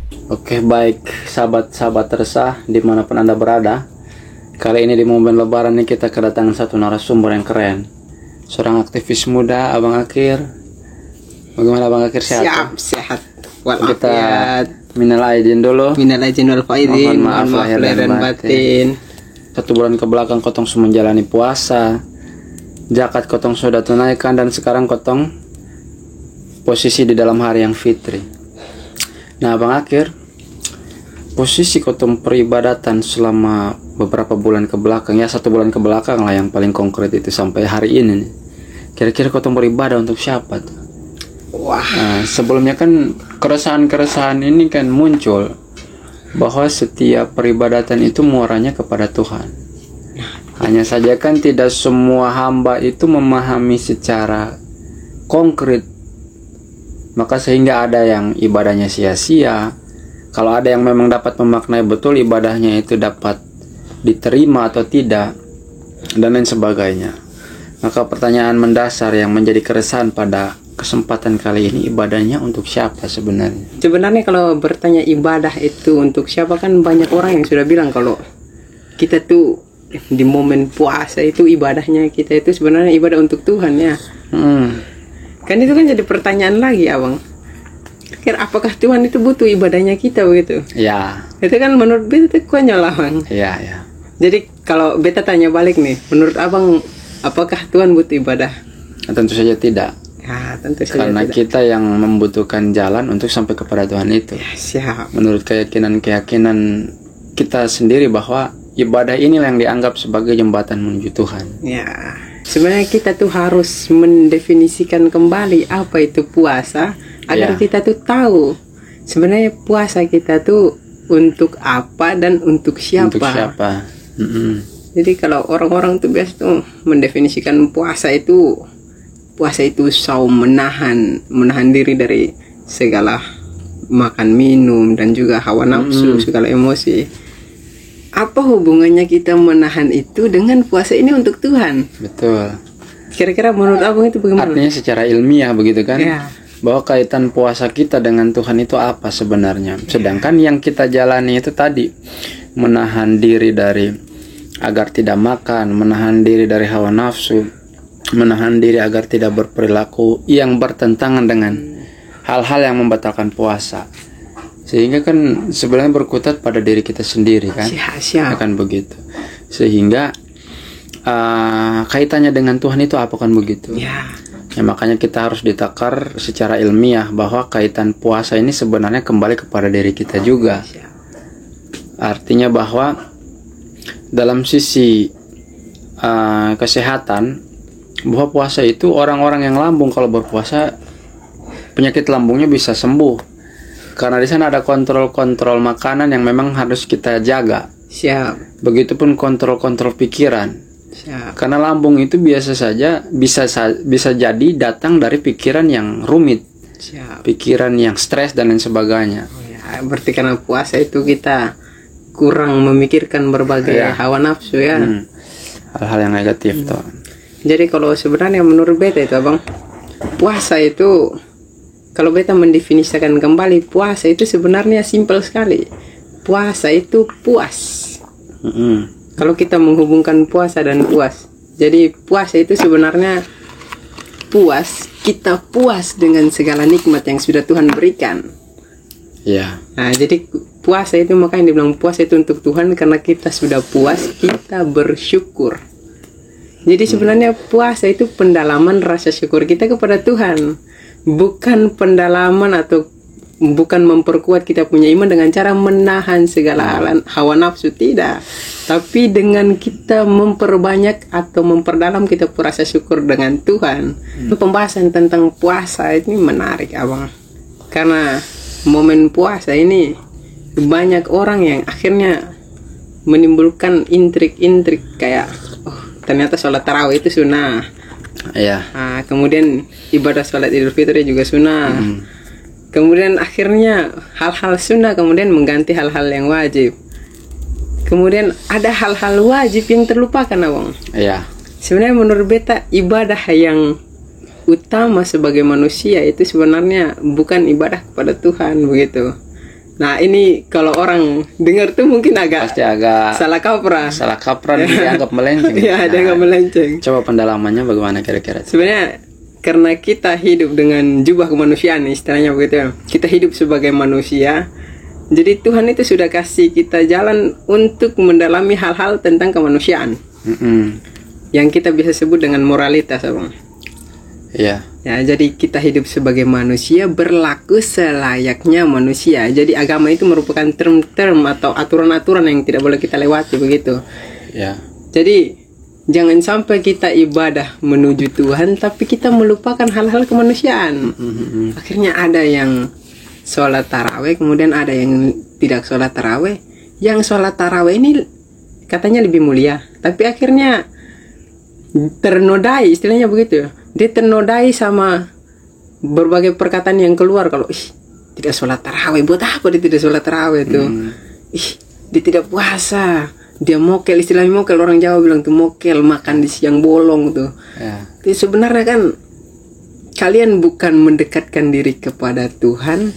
Oke, baik sahabat-sahabat resah dimanapun Anda berada. Kali ini di momen lebaran ini kita kedatangan satu narasumber yang keren. Seorang aktivis muda, Abang Akir. Bagaimana Abang Akir, sehat? Siap, sehat. Kita minal aidin dulu. Minal aidin wal faizin. Mohon maaf lahir dan batin. 1 bulan ke belakang kotong sudah menjalani puasa. Zakat kotong sudah tunaikan dan sekarang kotong posisi di dalam hari yang fitri. Nah, Bang Akir, posisi kotong peribadatan selama beberapa bulan ke belakang, ya 1 bulan ke belakang lah yang paling konkret itu sampai hari ini nih. Kira-kira kotong beribadah untuk siapa tuh? Wah. Nah, sebelumnya kan keresahan-keresahan ini kan muncul bahwa setiap peribadatan itu muaranya kepada Tuhan. Hanya saja kan tidak semua hamba itu memahami secara konkret. Maka sehingga ada yang ibadahnya sia-sia. Kalau ada yang memang dapat memaknai betul ibadahnya itu dapat diterima atau tidak, dan lain sebagainya. Maka pertanyaan mendasar yang menjadi keresahan pada kesempatan kali ini, ibadahnya untuk siapa sebenarnya? Sebenarnya kalau bertanya ibadah itu untuk siapa, kan banyak orang yang sudah bilang kalau kita tuh di momen puasa itu ibadahnya kita itu sebenarnya ibadah untuk Tuhan ya. Kan itu kan jadi pertanyaan lagi, Abang. Kira apakah Tuhan itu butuh ibadahnya kita begitu? Ya. Itu kan menurut beta itu konyol, Abang. Ya, ya. Jadi kalau beta tanya balik nih, menurut Abang apakah Tuhan butuh ibadah? Tentu saja tidak. Ya, tentu saja Karena tidak. kita yang membutuhkan jalan untuk sampai kepada Tuhan itu. Ya, siap. Menurut keyakinan kita sendiri bahwa ibadah inilah yang dianggap sebagai jembatan menuju Tuhan. Ya, sebenarnya kita tuh harus mendefinisikan kembali apa itu puasa agar kita tuh tahu sebenarnya puasa kita tuh untuk apa dan untuk siapa. Untuk siapa? Jadi kalau orang-orang tuh biasa tuh mendefinisikan puasa itu saum, menahan diri dari segala makan minum dan juga hawa nafsu, segala emosi. Apa hubungannya kita menahan itu dengan puasa ini untuk Tuhan? Betul. Kira-kira menurut Abang itu bagaimana? Artinya secara ilmiah begitu kan? Ya. Bahwa kaitan puasa kita dengan Tuhan itu apa sebenarnya? Sedangkan yang kita jalani itu tadi, menahan diri dari agar tidak makan, menahan diri dari hawa nafsu, menahan diri agar tidak berperilaku yang bertentangan dengan hal-hal yang membatalkan puasa. Sehingga kan sebenarnya berkutat pada diri kita sendiri kan? Siap. Akan begitu. Sehingga kaitannya dengan Tuhan itu apa kan begitu? Ya. Ya, makanya kita harus ditakar secara ilmiah bahwa kaitan puasa ini sebenarnya kembali kepada diri kita juga. Artinya bahwa dalam sisi kesehatan, bahwa puasa itu orang-orang yang lambung kalau berpuasa penyakit lambungnya bisa sembuh. Karena di sana ada kontrol-kontrol makanan yang memang harus kita jaga. Siap. Begitupun kontrol-kontrol pikiran. Siap. Karena lambung itu biasa saja bisa jadi datang dari pikiran yang rumit. Siap. Pikiran yang stres dan lain sebagainya. Ya, berarti karena puasa itu kita kurang memikirkan berbagai hawa nafsu ya. Hal-hal yang negatif toh. Jadi kalau sebenarnya menurut beta itu, Abang, puasa itu, kalau beta mendefinisikan kembali puasa itu sebenarnya simpel sekali. Puasa itu puas. Kalau kita menghubungkan puasa dan puas, jadi puasa itu sebenarnya puas, kita puas dengan segala nikmat yang sudah Tuhan berikan. Ya. Nah, jadi puasa itu makanya dibilang puasa itu untuk Tuhan, karena kita sudah puas, kita bersyukur. Jadi sebenarnya puasa itu pendalaman rasa syukur kita kepada Tuhan. Bukan pendalaman atau bukan memperkuat kita punya iman dengan cara menahan segala hawa nafsu, tidak. Tapi dengan kita memperbanyak atau memperdalam kita rasa syukur dengan Tuhan. Pembahasan tentang puasa ini menarik, Abang. Karena momen puasa ini banyak orang yang akhirnya menimbulkan intrik-intrik kayak, oh ternyata sholat tarawih itu sunnah. Iya. Nah, kemudian ibadah sholat Idul Fitri juga sunnah. Kemudian akhirnya hal-hal sunnah kemudian mengganti hal-hal yang wajib. Kemudian ada hal-hal wajib yang terlupakan, Abang. Iya. Sebenarnya menurut beta ibadah yang utama sebagai manusia itu sebenarnya bukan ibadah kepada Tuhan begitu. Nah ini kalau orang dengar tuh mungkin agak Pasti agak salah kaprah. salah kaprah dan dianggap melenceng. Ya, dianggap melenceng. Coba pendalamannya bagaimana kira-kira? Sebenarnya karena kita hidup dengan jubah kemanusiaan, istilahnya begitu ya. Kita hidup sebagai manusia. Jadi Tuhan itu sudah kasih kita jalan untuk mendalami hal-hal tentang kemanusiaan. Yang kita bisa sebut dengan moralitas, Abang. Iya. Ya, jadi kita hidup sebagai manusia, berlaku selayaknya manusia. Jadi agama itu merupakan term-term atau aturan-aturan yang tidak boleh kita lewati, begitu. Ya. Jadi jangan sampai kita ibadah menuju Tuhan tapi kita melupakan hal-hal kemanusiaan. Akhirnya ada yang sholat taraweh, kemudian ada yang tidak sholat taraweh. Yang sholat taraweh ini katanya lebih mulia, tapi akhirnya ternodai, istilahnya begitu. Dia ternodai sama berbagai perkataan yang keluar. Kalau tidak sholat taraweh, buat apa dia tidak sholat taraweh tuh? Dia tidak puasa, dia mokel, istilahnya mokel, orang Jawa bilang tuh mokel, makan di siang bolong tuh. Jadi sebenarnya kan kalian bukan mendekatkan diri kepada Tuhan,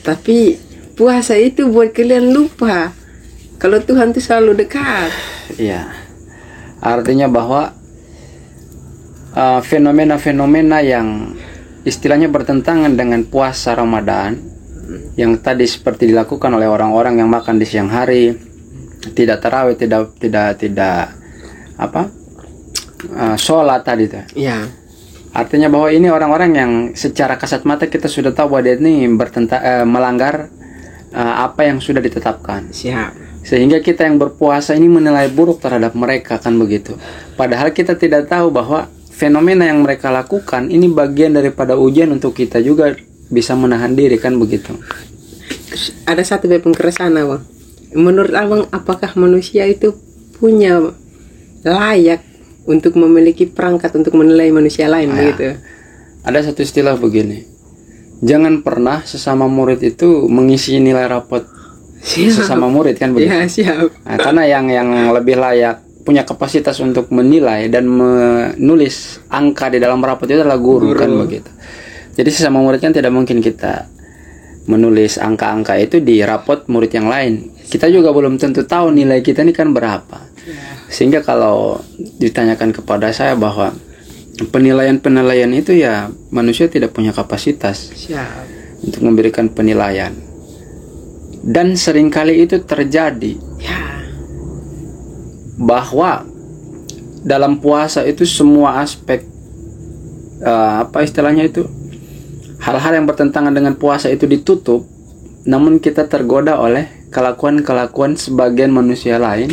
tapi puasa itu buat kalian lupa kalau Tuhan itu selalu dekat. Iya. Artinya bahwa fenomena-fenomena yang istilahnya bertentangan dengan puasa Ramadan yang tadi seperti dilakukan oleh orang-orang yang makan di siang hari, tidak tarawih, tidak sholat tadi tuh. Iya. Artinya bahwa ini orang-orang yang secara kasat mata kita sudah tahu bahwa dia ini melanggar apa yang sudah ditetapkan. Siap. Sehingga kita yang berpuasa ini menilai buruk terhadap mereka, kan begitu. Padahal kita tidak tahu bahwa fenomena yang mereka lakukan ini bagian daripada ujian untuk kita juga bisa menahan diri, kan begitu. Terus ada satu pengkeresan, Abang. Menurut Abang, apakah manusia itu punya layak untuk memiliki perangkat untuk menilai manusia lain, begitu? Ada satu istilah begini. Jangan pernah sesama murid itu mengisi nilai rapot sesama murid, kan begitu. Ya, siap. Nah, karena yang lebih layak punya kapasitas untuk menilai dan menulis angka di dalam rapot itu adalah guru, kan begitu. Jadi sesama murid kan tidak mungkin kita menulis angka-angka itu di rapot murid yang lain. Kita juga belum tentu tahu nilai kita ini kan berapa. Sehingga kalau ditanyakan kepada saya bahwa penilaian itu ya manusia tidak punya kapasitas untuk memberikan penilaian. Dan seringkali itu terjadi. Bahwa dalam puasa itu semua aspek istilahnya itu hal-hal yang bertentangan dengan puasa itu ditutup, namun kita tergoda oleh kelakuan-kelakuan sebagian manusia lain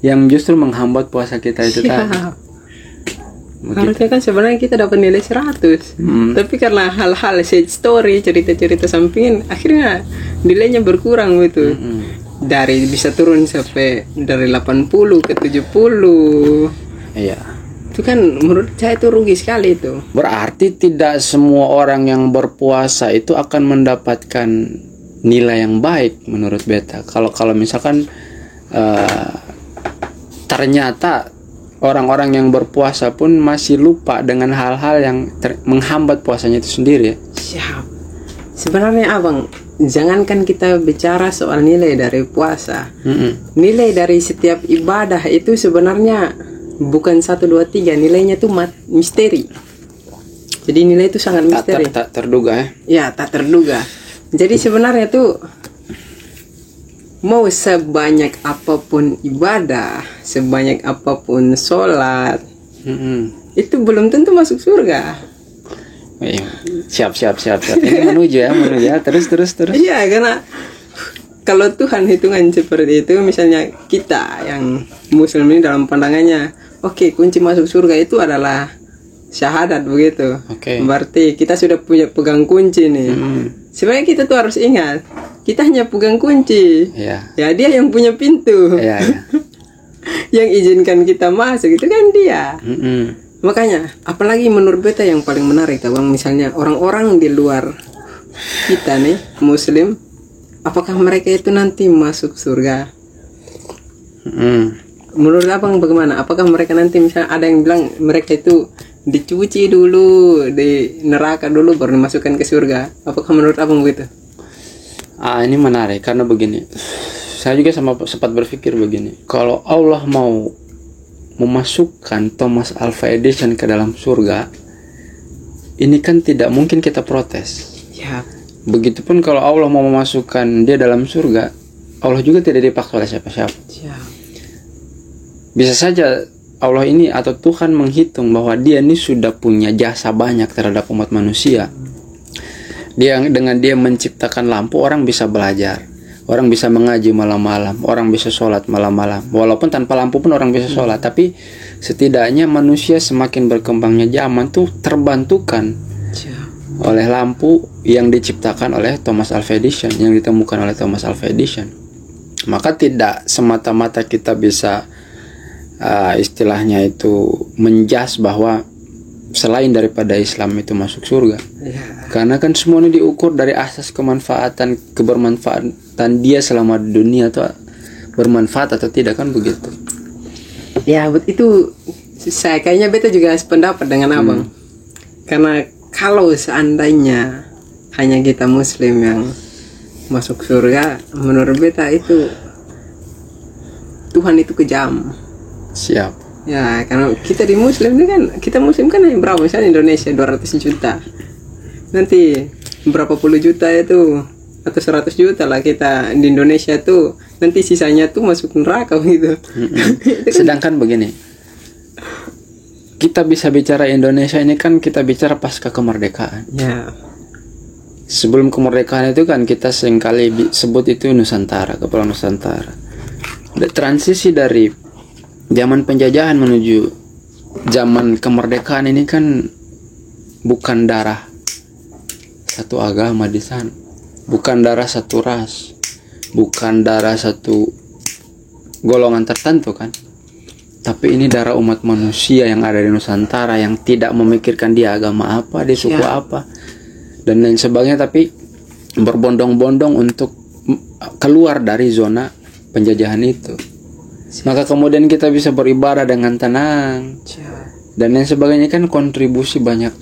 yang justru menghambat puasa kita itu tadi. Harusnya kan sebenarnya kita dapat nilai 100, tapi karena hal-hal side story, cerita-cerita sampingan, akhirnya nilainya berkurang gitu. Dari bisa turun sampai dari 80 ke 70. Iya. Itu kan menurut saya itu rugi sekali itu. Berarti tidak semua orang yang berpuasa itu akan mendapatkan nilai yang baik menurut beta. Kalau misalkan ternyata orang-orang yang berpuasa pun masih lupa dengan hal-hal yang menghambat puasanya itu sendiri. Siap. Sebenarnya Abang, jangankan kita bicara soal nilai dari puasa, nilai dari setiap ibadah itu sebenarnya bukan 1, 2, 3, nilainya tuh misteri. Jadi nilai itu sangat misteri. Tak terduga ya? Ya, tak terduga. Jadi sebenarnya tuh mau sebanyak apapun ibadah, sebanyak apapun sholat, itu belum tentu masuk surga. Siap. Ini menuju ya. Terus. Iya, karena kalau Tuhan hitungan seperti itu, misalnya kita yang Muslim ini dalam pandangannya, oke, kunci masuk surga itu adalah syahadat, begitu. Berarti kita sudah punya pegang kunci nih. Sebenarnya kita tuh harus ingat, kita hanya pegang kunci. Ya, dia yang punya pintu. Yang izinkan kita masuk itu kan dia. Makanya, apalagi menurut beta yang paling menarik, Bang, misalnya orang-orang di luar kita nih, Muslim, apakah mereka itu nanti masuk surga? Menurut Abang bagaimana? Apakah mereka nanti, misalnya ada yang bilang mereka itu dicuci dulu di neraka dulu baru dimasukkan ke surga? Apakah menurut Abang begitu? Ini menarik karena begini. Saya juga sempat berpikir begini. Kalau Allah mau memasukkan Thomas Alva Edison ke dalam surga, ini kan tidak mungkin kita protes. Ya. Begitupun kalau Allah mau memasukkan dia dalam surga, Allah juga tidak dipaksa oleh siapa-siapa. Ya. Bisa saja Allah ini atau Tuhan menghitung bahwa dia ini sudah punya jasa banyak terhadap umat manusia. Dengan dia menciptakan lampu, orang bisa belajar, orang bisa mengaji malam-malam, orang bisa sholat malam-malam. Walaupun tanpa lampu pun orang bisa sholat, tapi setidaknya manusia semakin berkembangnya zaman tuh terbantukan oleh lampu yang diciptakan oleh Thomas Alva Edison, yang ditemukan oleh Thomas Alva Edison. Maka tidak semata-mata kita bisa istilahnya itu menjas bahwa selain daripada Islam itu masuk surga. Karena kan semuanya diukur dari asas kebermanfaatan dia selama di dunia tuh bermanfaat atau tidak, kan begitu. Ya, itu saya kayaknya beta juga sependapat dengan abang. Karena kalau seandainya hanya kita Muslim yang masuk surga, menurut beta itu Tuhan itu kejam. Siap. Ya, karena kita di Muslim ini kan, kita Muslim kan yang berapa, misalnya Indonesia 200 juta. Nanti berapa puluh juta itu atau 100 juta lah kita di Indonesia tuh, nanti sisanya tuh masuk neraka gitu. Sedangkan begini, kita bisa bicara Indonesia ini kan kita bicara pasca kemerdekaan. Ya. Sebelum kemerdekaan itu kan kita seringkali sebut itu Nusantara, Kepulauan Nusantara. Transisi dari zaman penjajahan menuju zaman kemerdekaan ini kan bukan darah satu agama di sana, bukan darah satu ras, bukan darah satu golongan tertentu kan, tapi ini darah umat manusia yang ada di Nusantara yang tidak memikirkan dia agama apa, dia suku apa dan lain sebagainya, tapi berbondong-bondong untuk keluar dari zona penjajahan itu. Maka kemudian kita bisa beribadah dengan tenang dan lain sebagainya, kan kontribusi banyak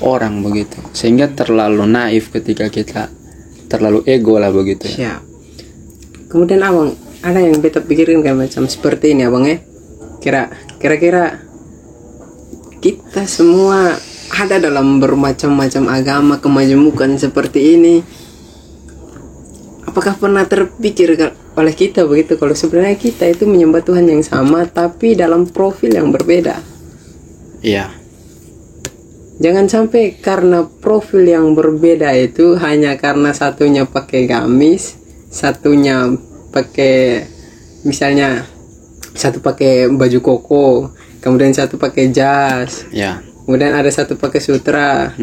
orang begitu, sehingga terlalu naif ketika kita terlalu ego lah begitu ya. Kemudian abang, ada yang beta pikirin kan macam seperti ini abang ya. Kira-kira kita semua ada dalam bermacam-macam agama kemajemukan seperti ini. Apakah pernah terpikir oleh kita begitu kalau sebenarnya kita itu menyembah Tuhan yang sama tapi dalam profil yang berbeda? Iya. Jangan sampai karena profil yang berbeda itu hanya karena satunya pakai gamis, satunya pakai misalnya satu pakai baju koko, kemudian satu pakai jas, kemudian ada satu pakai sutra.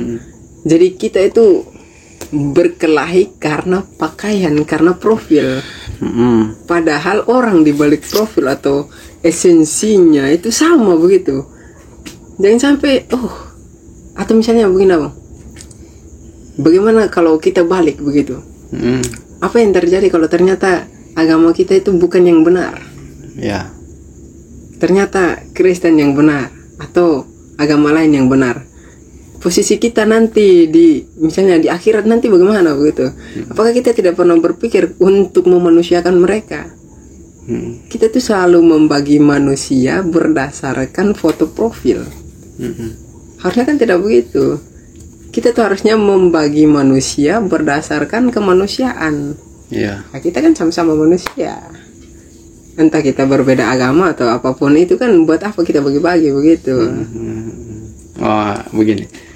Jadi kita itu berkelahi karena pakaian, karena profil. Padahal orang di balik profil atau esensinya itu sama begitu. Jangan sampai atau misalnya begini abang, bagaimana kalau kita balik begitu? Apa yang terjadi kalau ternyata agama kita itu bukan yang benar? Ternyata Kristen yang benar atau agama lain yang benar. Posisi kita nanti misalnya di akhirat nanti bagaimana begitu? Apakah kita tidak pernah berpikir untuk memanusiakan mereka? Kita tuh selalu membagi manusia berdasarkan foto profil. Harusnya kan tidak begitu. Kita tuh harusnya membagi manusia berdasarkan kemanusiaan. Nah, kita kan sama-sama manusia. Entah kita berbeda agama atau apapun itu, kan buat apa kita bagi-bagi begitu? Begini.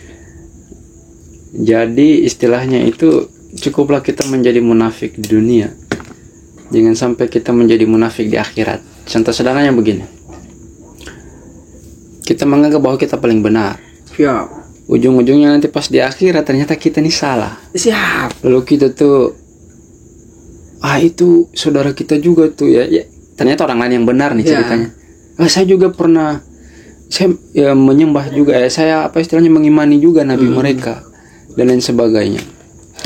Jadi istilahnya itu cukuplah kita menjadi munafik di dunia, jangan sampai kita menjadi munafik di akhirat. Contoh sederhananya begini, kita menganggap bahwa kita paling benar. Ujung-ujungnya nanti pas di akhirat ternyata kita ini salah. Lalu kita tuh itu saudara kita juga tuh ya. Ternyata orang lain yang benar nih ceritanya. Saya juga pernah, saya menyembah juga saya istilahnya mengimani juga nabi mereka dan lain sebagainya.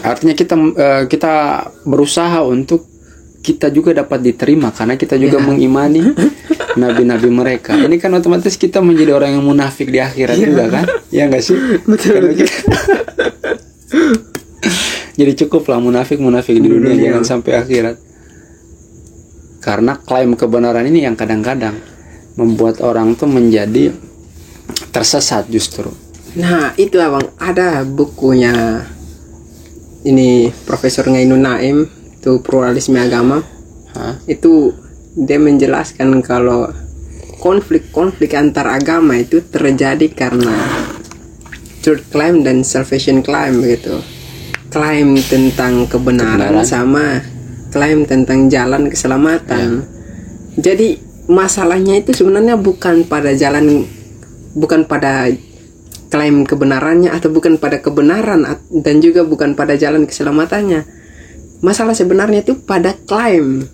Artinya kita berusaha untuk kita juga dapat diterima karena kita juga mengimani nabi-nabi mereka. Ini kan otomatis kita menjadi orang yang munafik di akhirat juga kan? Ya enggak sih? Betul. Jadi cukuplah munafik di dunia, jangan sampai akhirat. Karena klaim kebenaran ini yang kadang-kadang membuat orang tuh menjadi tersesat justru. Nah itu abang, ada bukunya ini Profesor Ngainun Naim, itu pluralisme agama. Itu dia menjelaskan kalau konflik antar agama itu terjadi karena truth claim dan salvation claim gitu. Klaim tentang kebenaran sama klaim tentang jalan keselamatan. Jadi masalahnya itu sebenarnya bukan pada klaim kebenarannya, atau bukan pada kebenaran, dan juga bukan pada jalan keselamatannya. Masalah sebenarnya itu pada klaim.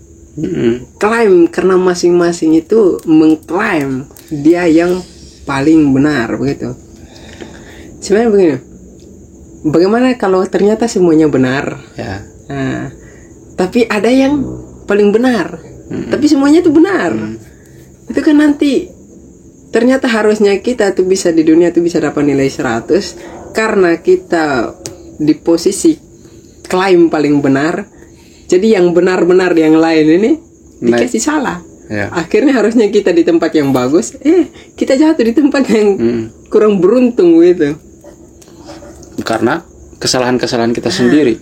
Klaim, karena masing-masing itu mengklaim dia yang paling benar begitu. Sebenarnya begini, bagaimana kalau ternyata semuanya benar? Nah, tapi ada yang paling benar, tapi semuanya itu benar. Itu kan nanti ternyata harusnya kita tuh bisa di dunia tuh bisa dapat nilai 100 karena kita di posisi klaim paling benar. Jadi yang benar-benar yang lain ini dikasih salah. Akhirnya harusnya kita di tempat yang bagus, kita jatuh di tempat yang kurang beruntung gitu. Karena kesalahan-kesalahan kita sendiri.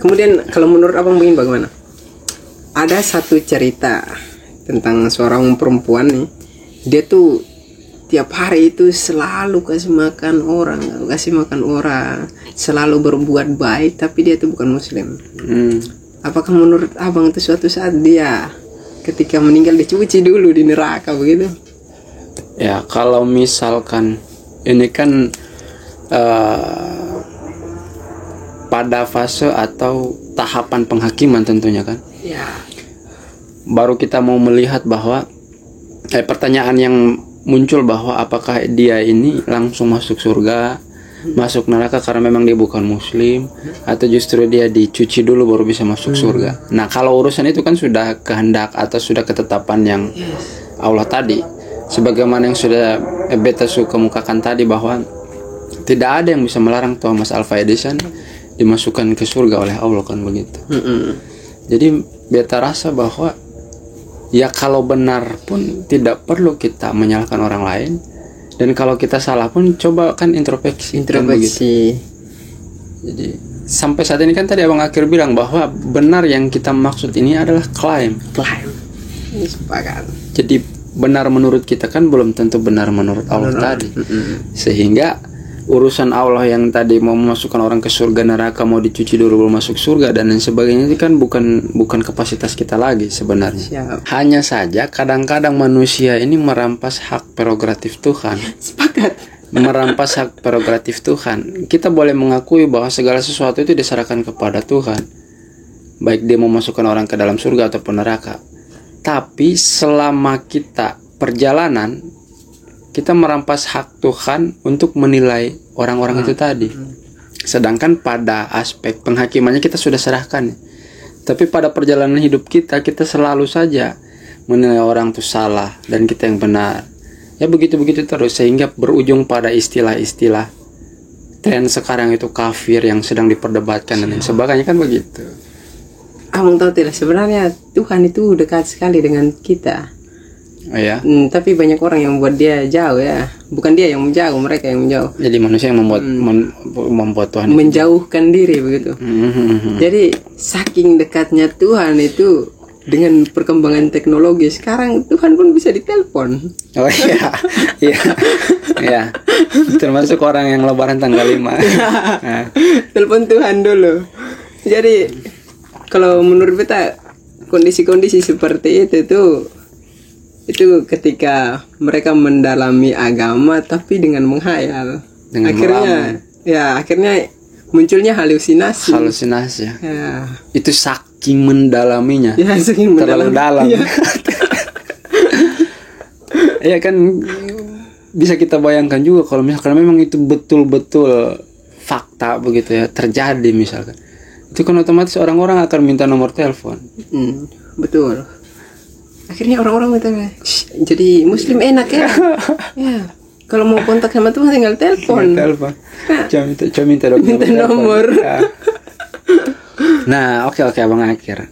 Kemudian kalau menurut abang begini bagaimana? Ada satu cerita tentang seorang perempuan nih. Dia tuh tiap hari itu selalu kasih makan orang, selalu berbuat baik, tapi dia tuh bukan muslim. Apakah menurut abang itu suatu saat dia ketika meninggal dicuci dulu di neraka begitu? Ya kalau misalkan ini kan pada fase atau tahapan penghakiman tentunya kan. Baru kita mau melihat bahwa pertanyaan yang muncul bahwa apakah dia ini langsung masuk surga, masuk neraka karena memang dia bukan muslim, atau justru dia dicuci dulu baru bisa masuk surga. Nah kalau urusan itu kan sudah kehendak atau sudah ketetapan yang Allah tadi, sebagaimana yang sudah beta kemukakan tadi, bahwa tidak ada yang bisa melarang Thomas Alva Edison dimasukkan ke surga oleh Allah, kan begitu. Jadi beta rasa bahwa ya kalau benar pun tidak perlu kita menyalahkan orang lain, dan kalau kita salah pun coba kan introspeksi. Kan jadi sampai saat ini kan tadi abang akhir bilang bahwa benar yang kita maksud ini adalah klaim. Jadi benar menurut kita kan belum tentu benar menurut Allah tadi. Sehingga urusan Allah yang tadi mau memasukkan orang ke surga neraka, mau dicuci dulu belum masuk surga dan lain sebagainya, itu kan bukan kapasitas kita lagi sebenarnya. Hanya saja kadang-kadang manusia ini merampas hak prerogatif Tuhan. Merampas hak prerogatif Tuhan. Kita boleh mengakui bahwa segala sesuatu itu diserahkan kepada Tuhan, baik dia mau masukkan orang ke dalam surga ataupun neraka. Tapi selama kita perjalanan, kita merampas hak Tuhan untuk menilai orang-orang itu tadi. Sedangkan pada aspek penghakimannya kita sudah serahkan. Tapi pada perjalanan hidup kita selalu saja menilai orang itu salah dan kita yang benar. Ya begitu-begitu terus, sehingga berujung pada istilah-istilah tren sekarang itu kafir yang sedang diperdebatkan dan sebagainya, kan begitu. Abang tahu tidak, sebenarnya Tuhan itu dekat sekali dengan kita. Tapi banyak orang yang membuat dia jauh ya. Bukan dia yang menjauh, mereka yang menjauh. Jadi manusia yang membuat Tuhan menjauhkan diri begitu. Jadi saking dekatnya Tuhan itu, dengan perkembangan teknologi sekarang Tuhan pun bisa ditelepon. Iya. Termasuk orang yang lebaran tanggal 5. Telepon Tuhan dulu. Jadi kalau menurut beta kondisi-kondisi seperti itu ketika mereka mendalami agama tapi dengan menghayal, akhirnya munculnya halusinasi. Itu saking mendalaminya, terlalu dalam. Ya kan bisa kita bayangkan juga kalau misalkan memang itu betul-betul fakta begitu ya terjadi misalkan, itu kan otomatis orang-orang akan minta nomor telepon. Betul. Akhirnya orang-orang minta, jadi muslim enak ya. Kalau mau kontak sama Tuhan tinggal telepon. Telepon. Nah, Coba minta dong minta nomor. Ya. Nah, oke Abang Akhir.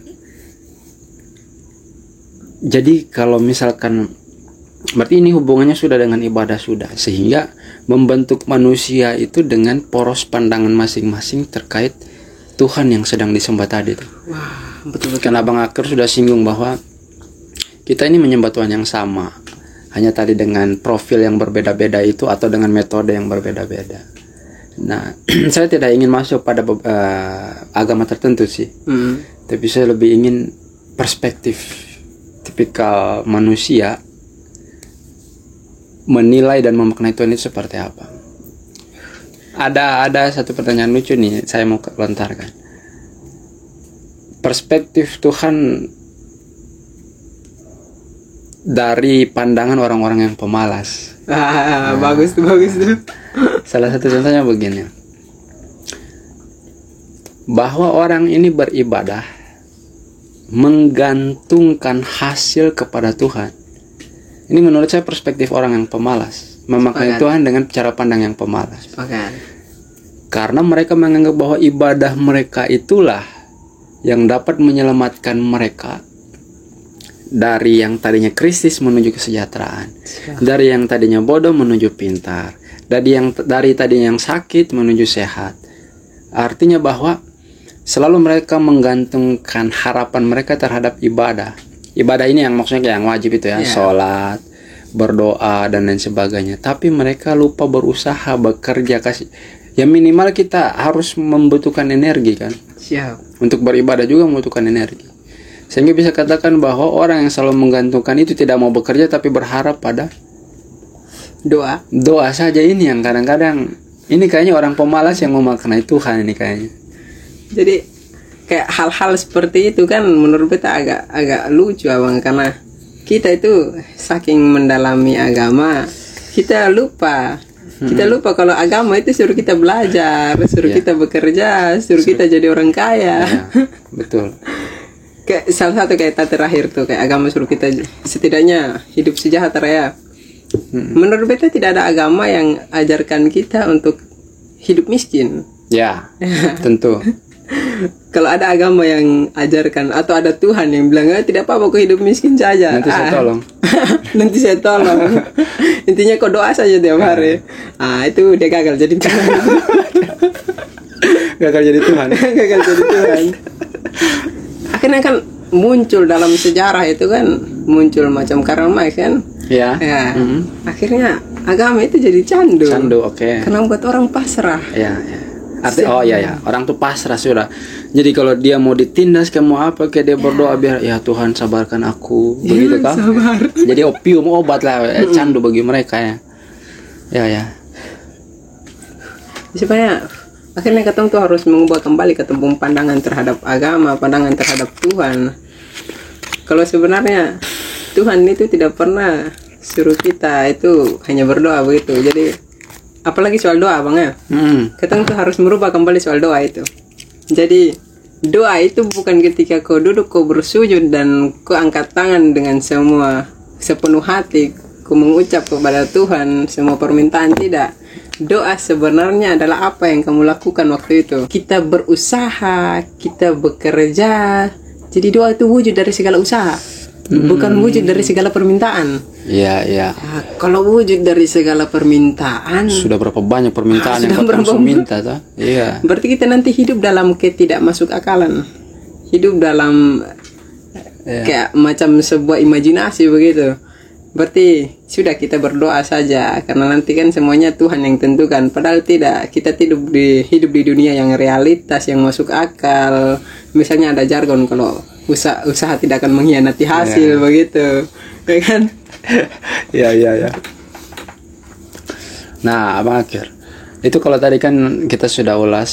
Jadi kalau misalkan berarti ini hubungannya sudah dengan ibadah sudah, sehingga membentuk manusia itu dengan poros pandangan masing-masing terkait Tuhan yang sedang disembah tadi tuh. Wah, betul-betul. Karena Abang Akhir sudah singgung bahwa kita ini menyembah Tuhan yang sama, hanya tadi dengan profil yang berbeda-beda itu atau dengan metode yang berbeda-beda. Nah, saya tidak ingin masuk pada agama tertentu sih, tapi saya lebih ingin perspektif tipikal manusia menilai dan memaknai Tuhan itu seperti apa. Ada satu pertanyaan lucu nih, saya mau lontarkan. Perspektif Tuhan dari pandangan orang-orang yang pemalas. Bagus tuh. Salah satu contohnya begini. Bahwa orang ini beribadah menggantungkan hasil kepada Tuhan. Ini menurut saya perspektif orang yang pemalas, memaknai Tuhan dengan cara pandang yang pemalas. Karena mereka menganggap bahwa ibadah mereka itulah yang dapat menyelamatkan mereka dari yang tadinya krisis menuju kesejahteraan, dari yang tadinya bodoh menuju pintar, dari tadinya yang sakit menuju sehat. Artinya bahwa selalu mereka menggantungkan harapan mereka terhadap ibadah. Ibadah ini yang maksudnya yang wajib itu ya, sholat, berdoa dan lain sebagainya. Tapi mereka lupa berusaha, bekerja, ya minimal kita harus membutuhkan energi kan. Untuk beribadah juga membutuhkan energi. Sehingga bisa katakan bahwa orang yang selalu menggantungkan itu tidak mau bekerja tapi berharap pada doa saja. Ini yang kadang-kadang ini kayaknya orang pemalas yang memaknai Tuhan ini kayaknya. Jadi kayak hal-hal seperti itu kan menurut kita agak lucu Abang, karena kita itu saking mendalami agama kita lupa kalau agama itu suruh kita belajar, suruh kita bekerja, suruh kita jadi orang kaya. Betul. Kayak salah satu kayak terakhir tuh kayak agama suruh kita setidaknya hidup sejahtera ya. Menurut beta tidak ada agama yang ajarkan kita untuk hidup miskin. Ya, tentu. Kalau ada agama yang ajarkan atau ada Tuhan yang bilang tidak apa-apa kau hidup miskin saja. Nanti saya tolong. Nanti saya tolong. Intinya kau doa saja tiap hari. Itu dia gagal jadi Tuhan. Gagal jadi Tuhan. Gagal jadi Tuhan. Akhirnya kan muncul dalam sejarah itu kan muncul macam Karl Marx kan. Ya. Akhirnya agama itu jadi candu. Oke. Karena buat orang pasrah. Ya. Orang tuh pasrah sudah. Jadi kalau dia mau ditindas kayak mau apa kayak dia berdoa biar ya Tuhan sabarkan aku, begitu kan? Sabar. Jadi opium obat lah, candu bagi mereka ya. Ya. Sebenarnya akhirnya ketemu tuh harus mengubah kembali ketemu pandangan terhadap agama, pandangan terhadap Tuhan. Kalau sebenarnya Tuhan itu tidak pernah suruh kita itu hanya berdoa begitu. Jadi apalagi soal doa Bang ya. Kita tuh harus merubah kembali soal doa itu. Jadi doa itu bukan ketika kau duduk kau bersujud dan kau angkat tangan dengan sepenuh hati kau mengucap kepada Tuhan semua permintaan, tidak. Doa sebenarnya adalah apa yang kamu lakukan waktu itu. Kita berusaha, kita bekerja. Jadi doa itu wujud dari segala usaha, bukan wujud dari segala permintaan. Iya. Kalau wujud dari segala permintaan, sudah berapa banyak permintaan yang kita langsung minta tuh? Iya. Berarti kita nanti hidup dalam ketidak masuk akalan, hidup dalam kayak macam sebuah imajinasi begitu. Berarti sudah kita berdoa saja karena nanti kan semuanya Tuhan yang tentukan. Padahal tidak, kita hidup di dunia yang realitas yang masuk akal. Misalnya ada jargon kalau usaha tidak akan mengkhianati hasil begitu, ya kan? Ya. Nah, Abang Akhir, itu kalau tadi kan kita sudah ulas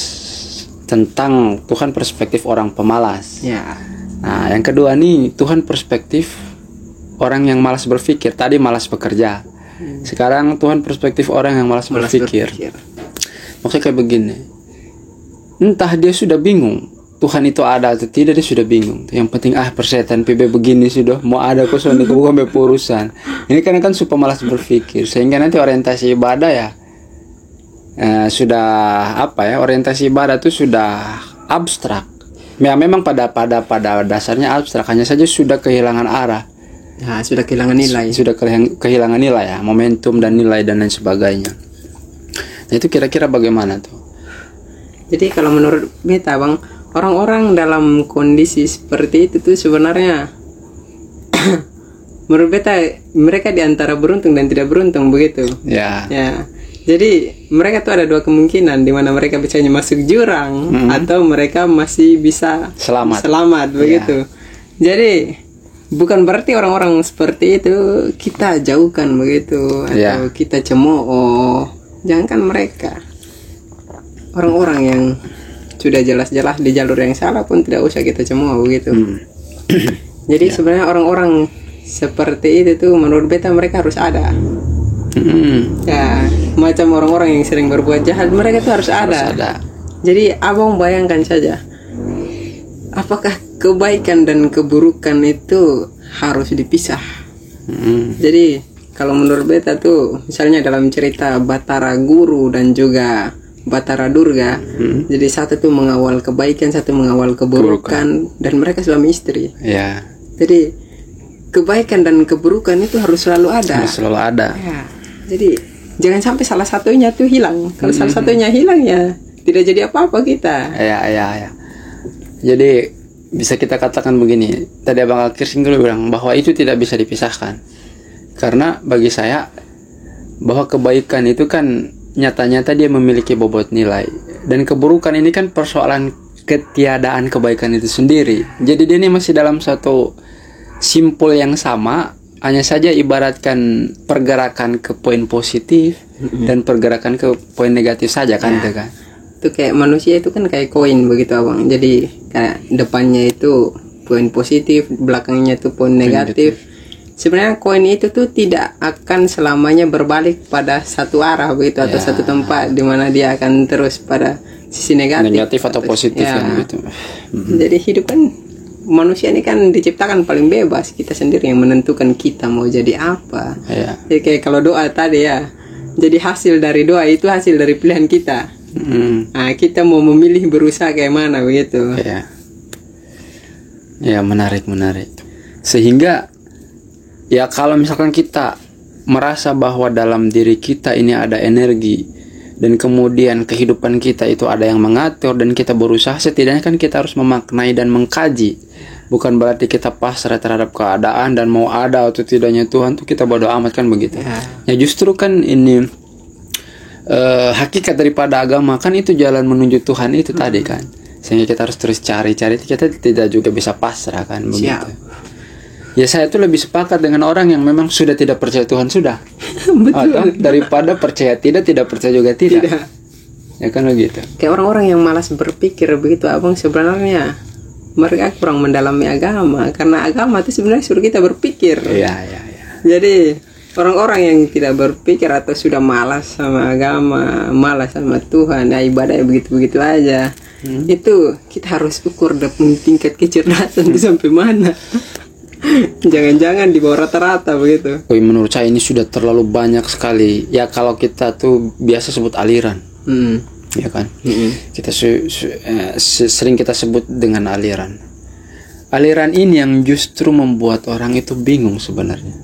tentang Tuhan perspektif orang pemalas. Ya. Nah, yang kedua nih Tuhan perspektif orang yang malas berpikir. Tadi malas bekerja. Sekarang Tuhan perspektif orang yang malas berpikir. Maksudnya kayak begini. Entah dia sudah bingung Tuhan itu ada atau tidak dia sudah bingung. Yang penting persetan PB begini sudah mau ada kok soalnya bukan urusan. Ini karena kan supaya malas berpikir, sehingga nanti orientasi ibadah ya sudah orientasi ibadah itu sudah abstrak. Ya memang pada dasarnya abstrak, hanya saja sudah kehilangan arah. Ya, sudah kehilangan nilai. Sudah kehilangan nilai ya, momentum dan nilai dan lain sebagainya. Nah, itu kira-kira bagaimana tuh? Jadi kalau menurut beta Bang, orang-orang dalam kondisi seperti itu tuh sebenarnya menurut beta mereka di antara beruntung dan tidak beruntung begitu. Ya. Ya. Jadi mereka tuh ada dua kemungkinan, di mana mereka bisa masuk jurang atau mereka masih bisa selamat begitu. Jadi bukan berarti orang-orang seperti itu kita jauhkan begitu atau kita cemooh. Jangankan mereka. Orang-orang yang sudah jelas-jelas di jalur yang salah pun tidak usah kita cemooh begitu. Jadi sebenarnya orang-orang seperti itu tuh menurut beta mereka harus ada. Ya, macam orang-orang yang sering berbuat jahat mereka tuh harus ada. Jadi abang bayangkan saja, apakah kebaikan dan keburukan itu harus dipisah? Jadi kalau menurut beta tuh misalnya dalam cerita Batara Guru dan juga Batara Durga, jadi satu tuh mengawal kebaikan, satu mengawal keburukan, dan mereka suami istri. Ya. Jadi kebaikan dan keburukan itu harus selalu ada. Harus selalu ada. Ya. Jadi jangan sampai salah satunya tuh hilang. Kalau salah satunya hilang ya tidak jadi apa-apa kita. Ya. Jadi bisa kita katakan begini. Tadi Abang Alkir dulu bilang bahwa itu tidak bisa dipisahkan. Karena bagi saya bahwa kebaikan itu kan nyata-nyata dia memiliki bobot nilai, dan keburukan ini kan persoalan ketiadaan kebaikan itu sendiri. Jadi dia ini masih dalam satu simpul yang sama, hanya saja ibaratkan pergerakan ke poin positif dan pergerakan ke poin negatif saja kan, itu kan. Itu kayak manusia itu kan kayak koin begitu Abang. Jadi kayak depannya itu poin positif, belakangnya itu poin negatif. Sebenarnya koin itu tuh tidak akan selamanya berbalik pada satu arah begitu atau satu tempat di mana dia akan terus pada sisi negatif atau positif kan gitu. Jadi hidup kan manusia ini kan diciptakan paling bebas, kita sendiri yang menentukan kita mau jadi apa. Jadi kayak kalau doa tadi ya, jadi hasil dari doa itu hasil dari pilihan kita. Nah, kita mau memilih berusaha kayak mana begitu. Ya, menarik. Sehingga ya kalau misalkan kita merasa bahwa dalam diri kita ini ada energi, dan kemudian kehidupan kita itu ada yang mengatur dan kita berusaha, setidaknya kan kita harus memaknai dan mengkaji. Bukan berarti kita pasrah terhadap keadaan dan mau ada atau tidaknya Tuhan tuh kita bodo amat kan begitu. Ya justru kan ini hakikat daripada agama kan itu jalan menuju Tuhan itu tadi kan. Sehingga kita harus terus cari, kita tidak juga bisa pasrah kan begitu. Ya saya tuh lebih sepakat dengan orang yang memang sudah tidak percaya Tuhan sudah. Betul. Daripada percaya tidak percaya juga tidak. Ya kan begitu. Kayak orang-orang yang malas berpikir begitu Abang, sebenarnya mereka kurang mendalami agama, karena agama itu sebenarnya suruh kita berpikir. Iya. Jadi orang-orang yang tidak berpikir atau sudah malas sama agama, malas sama Tuhan, ya ibadahnya begitu-begitu aja. Itu kita harus ukur tingkat kecerdasan itu sampai mana. Jangan-jangan di bawah rata-rata begitu. Menurut saya ini sudah terlalu banyak sekali. Ya kalau kita tuh biasa sebut aliran, ya kan. Kita sering kita sebut dengan aliran. Aliran ini yang justru membuat orang itu bingung sebenarnya.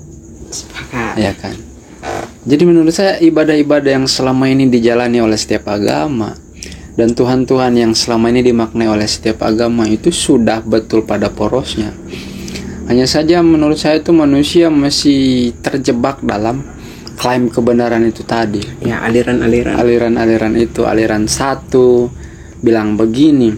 Sepakat. Ya kan. Jadi menurut saya ibadah-ibadah yang selama ini dijalani oleh setiap agama dan Tuhan-Tuhan yang selama ini dimaknai oleh setiap agama itu sudah betul pada porosnya. Hanya saja menurut saya itu manusia masih terjebak dalam klaim kebenaran itu tadi. Ya, aliran-aliran itu, aliran satu bilang begini,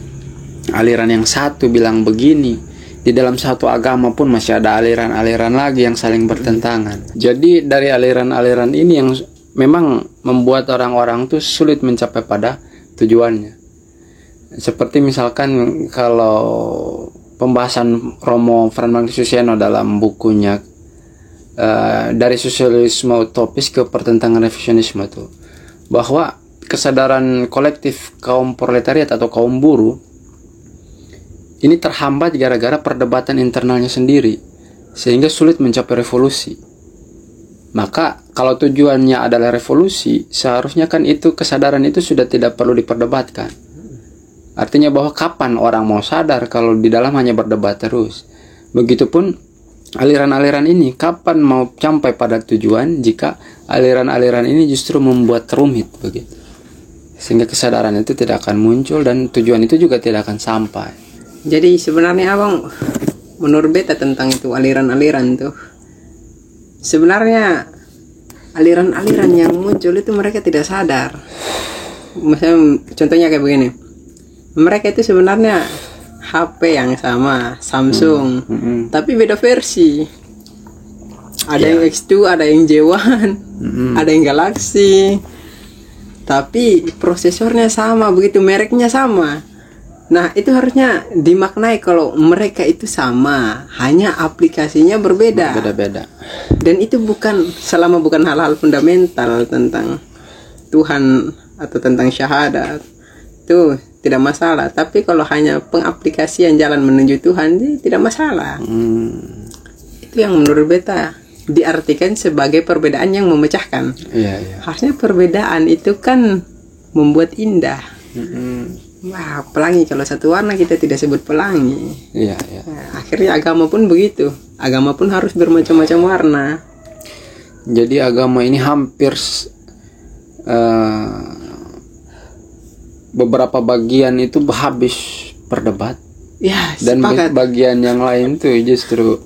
aliran yang satu bilang begini. Di dalam satu agama pun masih ada aliran-aliran lagi yang saling bertentangan. Jadi dari aliran-aliran ini yang memang membuat orang-orang tuh sulit mencapai pada tujuannya. Seperti misalkan kalau pembahasan Romo Fransmansusiano dalam bukunya dari sosialisme utopis ke pertentangan revisionisme itu, bahwa kesadaran kolektif kaum proletariat atau kaum buruh ini terhambat gara-gara perdebatan internalnya sendiri, sehingga sulit mencapai revolusi. Maka kalau tujuannya adalah revolusi, seharusnya kan itu kesadaran itu sudah tidak perlu diperdebatkan. Artinya bahwa kapan orang mau sadar kalau di dalam hanya berdebat terus. Begitupun aliran-aliran ini kapan mau sampai pada tujuan jika aliran-aliran ini justru membuat rumit begitu. Sehingga kesadaran itu tidak akan muncul dan tujuan itu juga tidak akan sampai. Jadi sebenarnya abang, menurut beta tentang itu aliran-aliran tuh, sebenarnya aliran-aliran yang muncul itu mereka tidak sadar. Misalnya contohnya kayak begini, mereka itu sebenarnya HP yang sama, Samsung, tapi beda versi. Ada yang X2, ada yang J1, ada yang Galaxy, tapi prosesornya sama, begitu mereknya sama. Nah, itu harusnya dimaknai kalau mereka itu sama, hanya aplikasinya berbeda. Beda-beda. Dan itu selama bukan hal-hal fundamental tentang Tuhan atau tentang syahadat, itu tidak masalah. Tapi kalau hanya pengaplikasian jalan menuju Tuhan, tidak masalah. Itu yang menurut beta diartikan sebagai perbedaan yang memecahkan. Iya. Harusnya perbedaan itu kan membuat indah. Wah, pelangi, kalau satu warna kita tidak sebut pelangi. Iya. Nah, akhirnya agama pun begitu. Agama pun harus bermacam-macam warna. Jadi agama ini hampir beberapa bagian itu habis berdebat. Ya, Dan sepakat. bagian yang lain tuh justru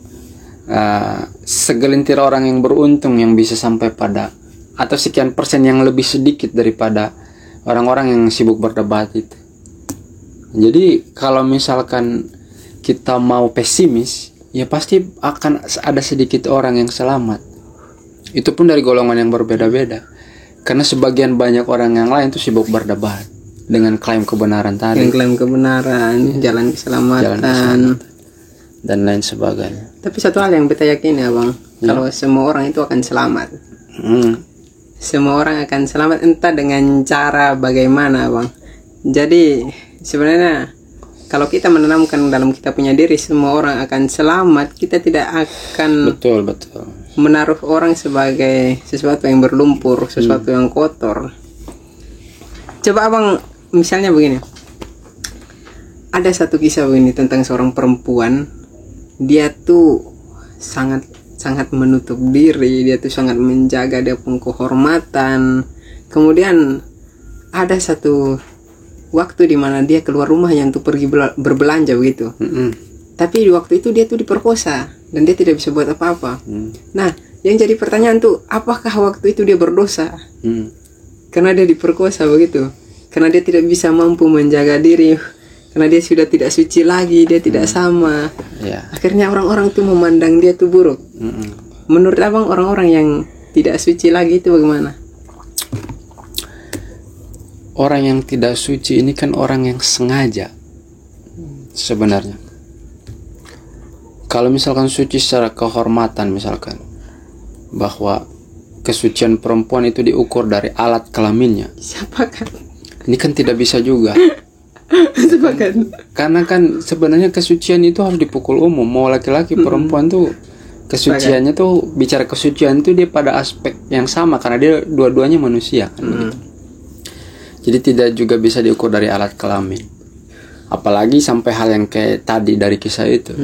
segelintir orang yang beruntung yang bisa sampai pada, atau sekian persen yang lebih sedikit daripada orang-orang yang sibuk berdebat itu. Jadi kalau misalkan kita mau pesimis, ya pasti akan ada sedikit orang yang selamat. Itu pun dari golongan yang berbeda-beda. Karena sebagian banyak orang yang lain tuh sibuk berdebat dengan klaim kebenaran tadi. Yang klaim kebenaran, jalan keselamatan, dan lain sebagainya. Tapi satu hal yang beta yakin ya bang, kalau semua orang itu akan selamat. Semua orang akan selamat, entah dengan cara bagaimana bang. Jadi sebenarnya kalau kita menanamkan dalam kita punya diri semua orang akan selamat, kita tidak akan betul menaruh orang sebagai sesuatu yang berlumpur, sesuatu yang kotor. Coba abang misalnya begini, ada satu kisah begini tentang seorang perempuan. Dia tuh sangat menutup diri, dia tuh sangat menjaga dia punya kehormatan. Kemudian ada satu waktu di mana dia keluar rumahnya untuk pergi berbelanja begitu. Tapi di waktu itu dia tuh diperkosa dan dia tidak bisa buat apa-apa. Nah, yang jadi pertanyaan tuh, apakah waktu itu dia berdosa? Karena dia diperkosa begitu. Karena dia tidak bisa mampu menjaga diri. Karena dia sudah tidak suci lagi, dia tidak sama. Akhirnya orang-orang tuh memandang dia tuh buruk. Menurut abang, orang-orang yang tidak suci lagi itu bagaimana? Orang yang tidak suci ini kan orang yang sengaja sebenarnya. Kalau misalkan suci secara kehormatan, misalkan bahwa kesucian perempuan itu diukur dari alat kelaminnya, Sepakat. ini kan tidak bisa juga. Sepakat. Karena kan sebenarnya kesucian itu harus dipukul umum, mau laki-laki perempuan tuh kesuciannya tuh, bicara kesucian tuh dia pada aspek yang sama karena dia dua-duanya manusia kan begitu. Jadi tidak juga bisa diukur dari alat kelamin. Apalagi sampai hal yang kayak tadi dari kisah itu.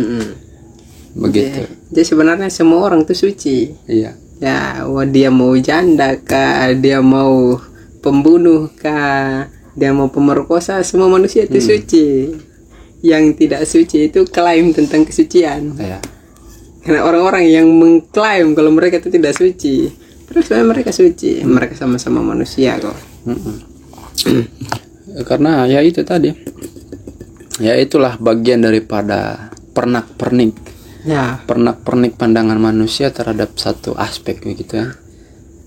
Begitu. Jadi sebenarnya semua orang tuh suci. Iya. Ya, dia mau janda kah, dia mau pembunuh kah, dia mau pemerkosa, semua manusia itu suci. Yang tidak suci itu klaim tentang kesucian. Iya. Karena orang-orang yang mengklaim kalau mereka itu tidak suci, terus sebenarnya mereka suci. Mereka sama-sama manusia kok. Karena ya itu tadi, ya itulah bagian daripada pernak-pernik pandangan manusia terhadap satu aspek begitu ya.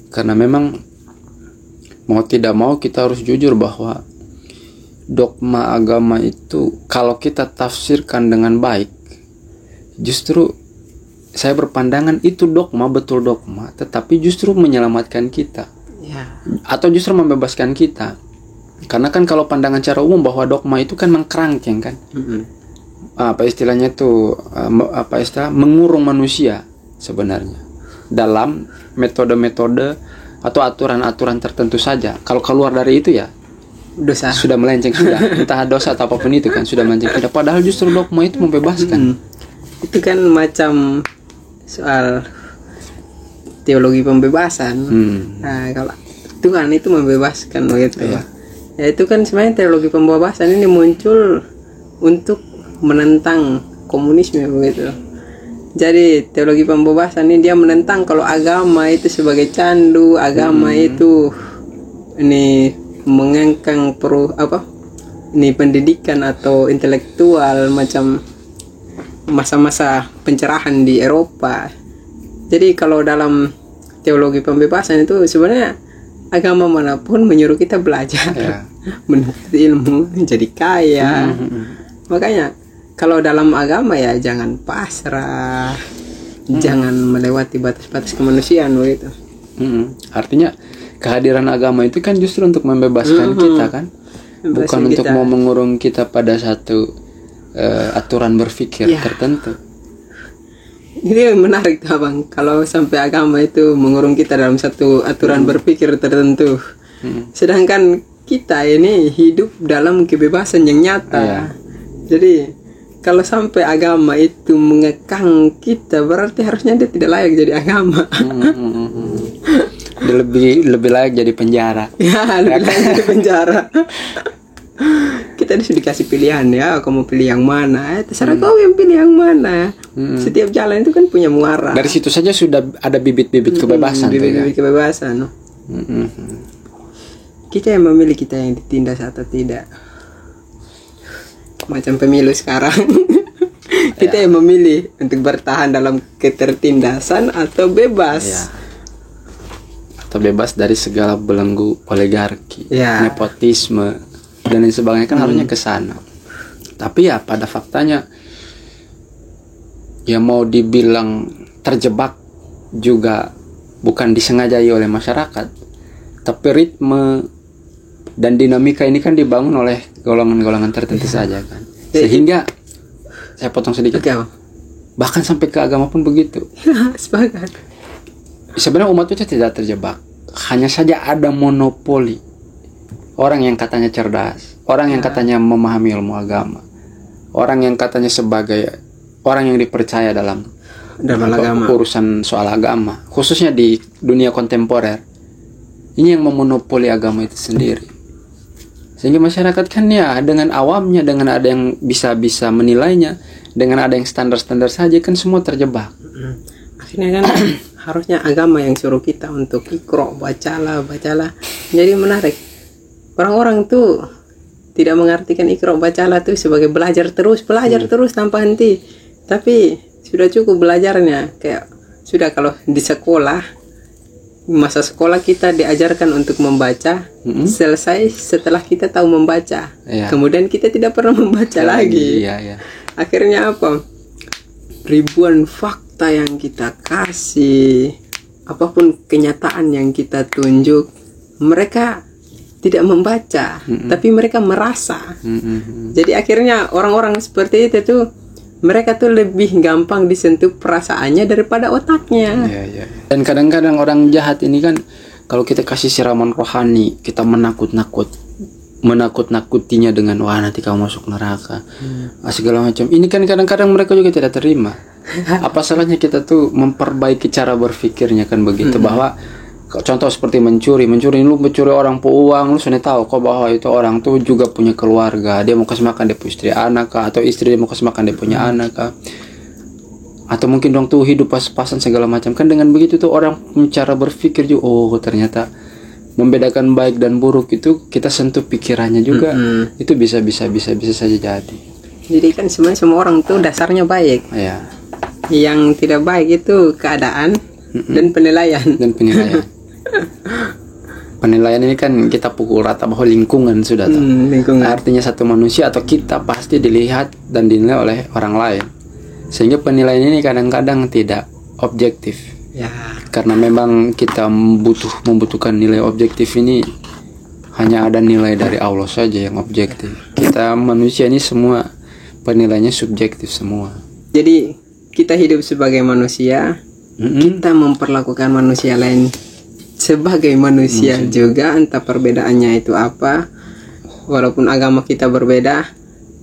Karena memang mau tidak mau kita harus jujur bahwa dogma agama itu kalau kita tafsirkan dengan baik, justru saya berpandangan itu dogma, betul dogma, tetapi justru menyelamatkan kita atau justru membebaskan kita. Karena kan kalau pandangan cara umum bahwa dogma itu kan mengkerangkeng kan. apa istilahnya tuh mengurung manusia sebenarnya dalam metode-metode atau aturan-aturan tertentu saja. Kalau keluar dari itu ya dosa. sudah melenceng, sudah entah dosa atau apapun itu kan sudah melenceng. Padahal justru dogma itu membebaskan. Itu kan macam soal teologi pembebasan. Nah, kalau Tuhan itu membebaskan begitu. Ya itu kan sebenarnya teologi pembebasan ini muncul untuk menentang komunisme begitu. Jadi teologi pembebasan ini dia menentang kalau agama itu sebagai candu, agama itu ini mengengkang ini pendidikan atau intelektual macam masa-masa pencerahan di Eropa. Jadi kalau dalam teologi pembebasan itu sebenarnya agama manapun menyuruh kita belajar, menuntut ilmu, jadi kaya. Makanya kalau dalam agama ya jangan pasrah, jangan melewati batas-batas kemanusiaan begitu. Artinya kehadiran agama itu kan justru untuk membebaskan kita kan, bukan untuk mau mengurung kita pada satu aturan berpikir tertentu. Ini menarik tuh Abang, kalau sampai agama itu mengurung kita dalam satu aturan berpikir tertentu. Sedangkan kita ini hidup dalam kebebasan yang nyata. Jadi kalau sampai agama itu mengekang kita, berarti harusnya dia tidak layak jadi agama. Dia lebih layak jadi penjara. Ya, lebih layak jadi penjara. Kita sudah dikasih pilihan ya, kamu pilih yang mana? Terserah kau yang pilih yang mana. Setiap jalan itu kan punya muara. Dari situ saja sudah ada bibit-bibit kebebasan. Bibit-bibit kebebasan. Kita yang memilih kita yang ditindas atau tidak. Macam pemilu sekarang. Kita yang memilih untuk bertahan dalam ketertindasan atau bebas. Atau bebas dari segala belenggu oligarki, nepotisme dan lain sebagainya kan harusnya ke sana. Tapi ya pada faktanya ya mau dibilang terjebak juga bukan disengajai oleh masyarakat, tapi ritme dan dinamika ini kan dibangun oleh golongan-golongan tertentu saja kan. Sehingga saya potong sedikit. Bahkan sampai ke agama pun begitu. Sepakat. Sebenarnya umat itu tidak terjebak. Hanya saja ada monopoli. Orang yang katanya cerdas, orang yang katanya memahami ilmu agama, orang yang katanya sebagai orang yang dipercaya dalam agama, urusan soal agama, khususnya di dunia kontemporer. Ini yang memonopoli agama itu sendiri. Sehingga masyarakat kan ya dengan awamnya, dengan ada yang bisa menilainya, dengan ada yang standar-standar saja kan semua terjebak. Akhirnya kan harusnya agama yang suruh kita untuk ikro, bacalah. Jadi menarik. Orang-orang tuh tidak mengartikan ikro, bacalah tuh sebagai belajar terus tanpa henti. Tapi sudah cukup belajarnya. Kayak sudah kalau di sekolah, masa sekolah kita diajarkan untuk membaca, selesai setelah kita tahu membaca, kemudian kita tidak pernah membaca lagi. Akhirnya apa? Ribuan fakta yang kita kasih, apapun kenyataan yang kita tunjuk, mereka tidak membaca, tapi mereka merasa. Jadi akhirnya orang-orang seperti itu tuh, mereka tuh lebih gampang disentuh perasaannya daripada otaknya. Dan kadang-kadang orang jahat ini kan, kalau kita kasih siraman rohani, kita menakut-nakutinya dengan wah nanti kamu masuk neraka, segala macam. Ini kan kadang-kadang mereka juga tidak terima. Apa salahnya kita tuh memperbaiki cara berpikirnya kan begitu, bahwa contoh seperti mencuri, lu mencuri orang uang, lu sudah tahu kok bahwa itu orang tuh juga punya keluarga, dia mau kasih makan dia punya istri anak kah, atau istri dia mau kasih makan dia punya anak kah, atau mungkin dong tuh hidup pas-pasan segala macam. Kan dengan begitu tuh orang cara berpikir juga, oh ternyata membedakan baik dan buruk itu kita sentuh pikirannya juga. Itu bisa saja jadi. Jadi kan sebenarnya semua orang tuh dasarnya baik. Yang tidak baik itu keadaan dan penilaian. Penilaian ini kan kita pukul rata bahwa lingkungan sudah tahu. Artinya satu manusia atau kita pasti dilihat dan dinilai oleh orang lain. Sehingga penilaian ini kadang-kadang tidak objektif. Karena memang kita membutuhkan nilai objektif ini, hanya ada nilai dari Allah saja yang objektif. Kita manusia ini semua penilaiannya subjektif semua. Jadi kita hidup sebagai manusia, kita memperlakukan manusia lain sebagai manusia juga, entah perbedaannya itu apa, walaupun agama kita berbeda,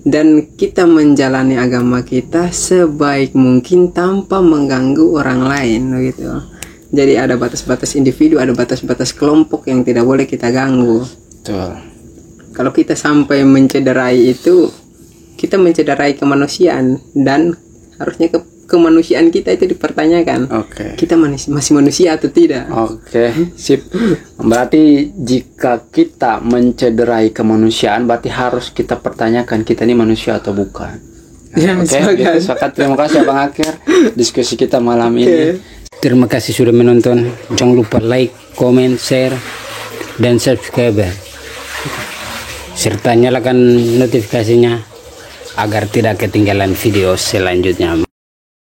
dan kita menjalani agama kita sebaik mungkin tanpa mengganggu orang lain gitu. Jadi ada batas-batas individu, ada batas-batas kelompok yang tidak boleh kita ganggu. Betul. Kalau kita sampai mencederai itu, kita mencederai kemanusiaan, dan harusnya kemanusiaan kita itu dipertanyakan. Oke. Kita masih manusia atau tidak? Oke, sip. Berarti jika kita mencederai kemanusiaan, berarti harus kita pertanyakan kita ini manusia atau bukan. Ya, Oke, gitu, sepakat. Terima kasih Abang Akhir diskusi kita malam ini. Terima kasih sudah menonton. Jangan lupa like, comment, share, dan subscribe. Serta nyalakan notifikasinya agar tidak ketinggalan video selanjutnya.